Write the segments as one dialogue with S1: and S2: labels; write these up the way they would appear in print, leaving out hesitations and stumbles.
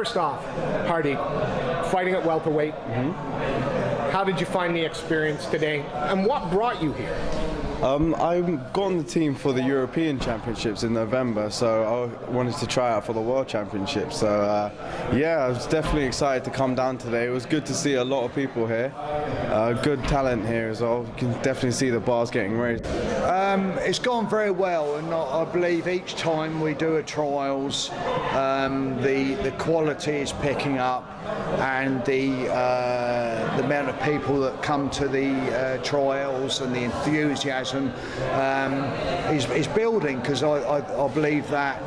S1: first off, Hardeep, fighting at welterweight. How did you find the experience today, and what brought you here?
S2: I got on the team for the European Championships in November, so I wanted to try out for the World Championships. So yeah, I was definitely excited to come down today. It was good to see a lot of people here, good talent here as well. You can definitely see the bars getting raised.
S3: It's gone very well, and I believe each time we do a trials, the quality is picking up, and the amount of people that come to the trials and the enthusiasm is building, because I believe that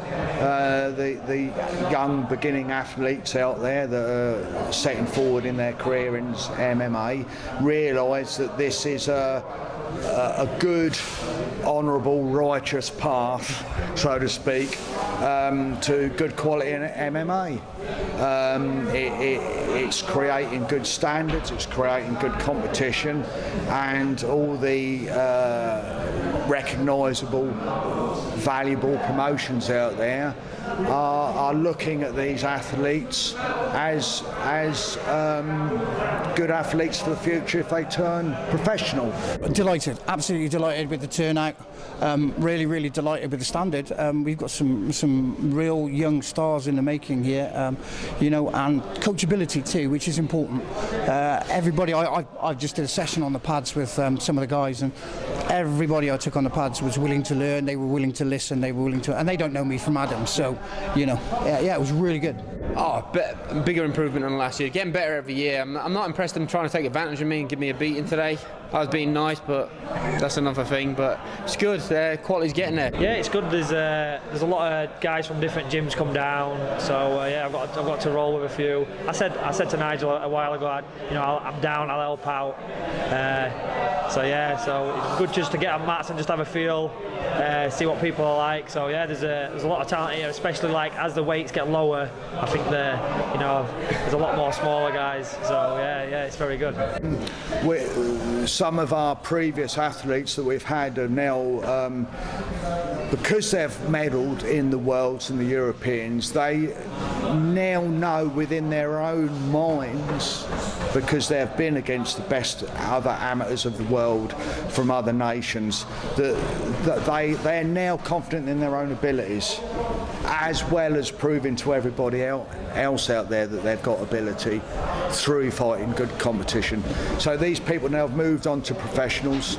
S3: the young beginning athletes out there that are setting forward in their career in MMA realise that this is a good, honourable, righteous path, so to speak, to good quality in MMA. It's creating good standards, it's creating good competition, and all the recognisable, valuable promotions out there are looking at these athletes as good athletes for the future if they turn professional.
S4: Delighted, absolutely delighted with the turnout. Really delighted with the standard. We've got some real young stars in the making here, you know, and coachability too, which is important. Everybody, I just did a session on the pads with some of the guys, and everybody I took on the pads was willing to learn, they were willing to listen, they were willing to, and they don't know me from Adam, so, you know, yeah, it was really good.
S5: Oh, bigger improvement than last year. Getting better every year. I'm not impressed them trying to take advantage of me and give me a beating today. I was being nice, but that's another thing. But it's good. Quality's getting there.
S6: Yeah, it's good. There's a lot of guys from different gyms come down. So yeah, I've got to roll with a few. I said to Nigel a while ago, I'm down. I'll help out. So yeah, so it's good just to get on mats and just have a feel, see what people are like. So yeah, there's a lot of talent here, especially like as the weights get lower. I think there's a lot more smaller guys. So yeah, it's very good.
S3: Some of our previous athletes that we've had are now, because they've medalled in the Worlds and the Europeans, they now know within their own minds, because they've been against the best other amateurs of the world from other nations, that they're now confident in their own abilities, as well as proving to everybody else out there that they've got ability through fighting good competition. So these people now have moved on to professionals.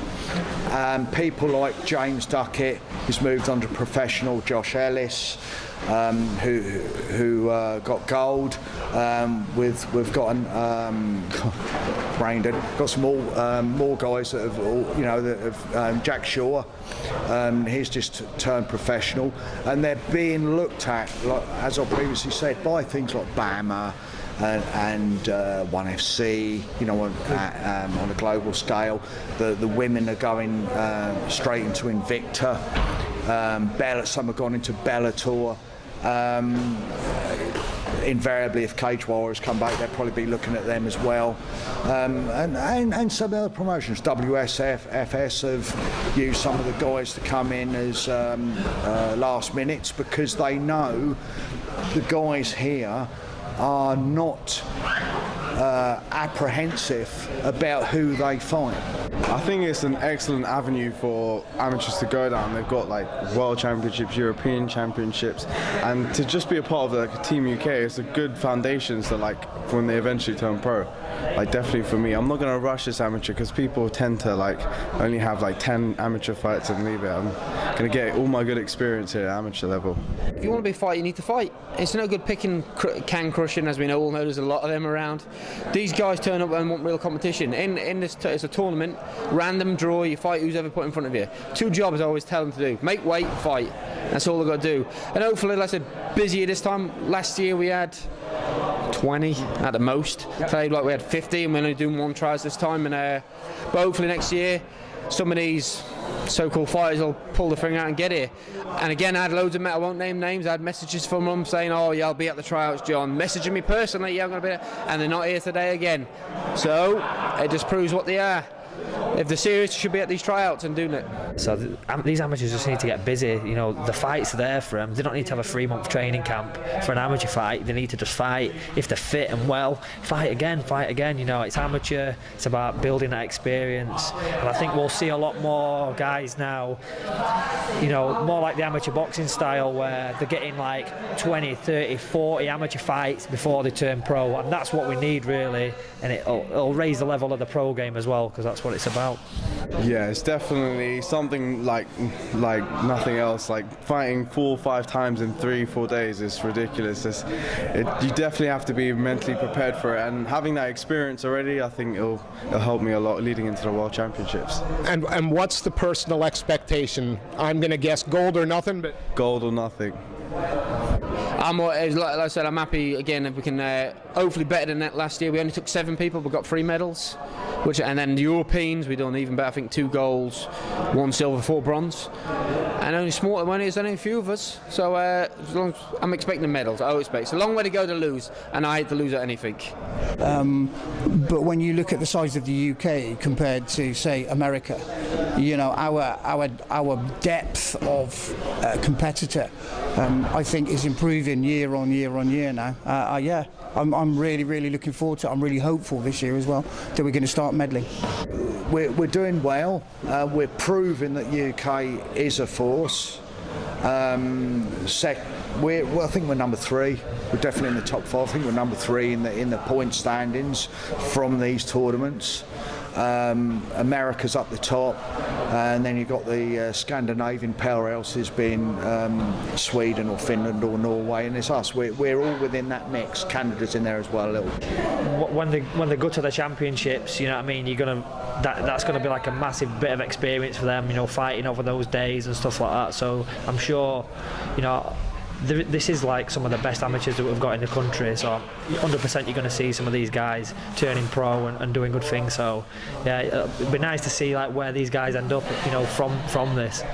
S3: People like James Duckett, who's moved on to professional, Josh Ellis, who got gold. We've got got some more guys that have, Jack Shaw, he's just turned professional, and they're being looked at, like, as I previously said, by things like BAMA and 1FC, on a global scale. The women are going straight into Invicta. Some have gone into Bellator. Invariably, if Cage Warriors come back, they'll probably be looking at them as well. And some other promotions, WSF, FS have used some of the guys to come in as last minutes, because they know the guys here are not apprehensive about who they fight.
S2: I think it's an excellent avenue for amateurs to go down. They've got like World Championships, European Championships, and to just be a part of like Team UK is a good foundation to like when they eventually turn pro. Like definitely for me, I'm not going to rush this amateur, because people tend to like only have like 10 amateur fights and leave it. I'm going to get all my good experience here at amateur level.
S5: If you want to be a fighter, you need to fight. It's no good picking can crushing, as we all know. There's a lot of them around. These guys turn up and want real competition. In this, it's a tournament, random draw. You fight who's ever put in front of you. Two jobs I always tell them to do: make weight, fight. That's all they've got to do. And hopefully, like I said, busier this time. Last year we had 20 at the most. Played like we had 50, and we're only doing one tries this time. And but hopefully next year, some of these so-called fighters will pull the thing out and get here. And again, I had loads of I won't name names. I had messages from them saying, "Oh yeah, I'll be at the tryouts, John." Messaging me personally, "Yeah, I'm going to be there," and they're not here today again. So it just proves what they are. if they're serious, they should be at these tryouts and doing it.
S6: So these amateurs just need to get busy. You know, the fights are there for them. They don't need to have a 3-month training camp for an amateur fight. They need to just fight. If they're fit and well, fight again. You know, it's amateur. It's about building that experience. And I think we'll see a lot more guys now, you know, more like the amateur boxing style, where they're getting like 20, 30, 40 amateur fights before they turn pro. And that's what we need, really. And it'll raise the level of the pro game as well, because that's what it's about.
S2: Yeah, it's definitely something like nothing else. Like fighting 4 or 5 times in 3-4 days is ridiculous. You definitely have to be mentally prepared for it, and having that experience already, I think it'll help me a lot leading into the World Championships.
S1: And what's the personal expectation? I'm going to guess gold or nothing, but
S2: Gold or nothing.
S5: Like I said, I'm happy again if we can hopefully better than that. Last year we only took 7 people, but got 3 medals, and then the Europeans we done even better. I think 2 golds, 1 silver, 4 bronze, and only smaller money. There's only a few of us, so I'm expecting medals. I expect it's a long way to go to lose, and I hate to lose at anything.
S4: But when you look at the size of the UK compared to, say, America, you know, our depth of competitor, I think, is improving year on year now. Yeah, I'm really looking forward to it. I'm really hopeful this year as well that we're going to start meddling.
S3: We're doing well. We're proving that UK is a force. I think we're number 3. We're definitely in the top 5. I think we're number 3 in the point standings from these tournaments. America's up the top, and then you've got the Scandinavian powerhouses being Sweden or Finland or Norway, and it's us. We're all within that mix. Canada's in there as well a little.
S6: When they go to the championships, you know what I mean, that's going to be like a massive bit of experience for them, you know, fighting over those days and stuff like that. So I'm sure, you know, this is like some of the best amateurs that we've got in the country, so 100% you're going to see some of these guys turning pro and doing good things. So yeah, it'd be nice to see like where these guys end up, you know, from this.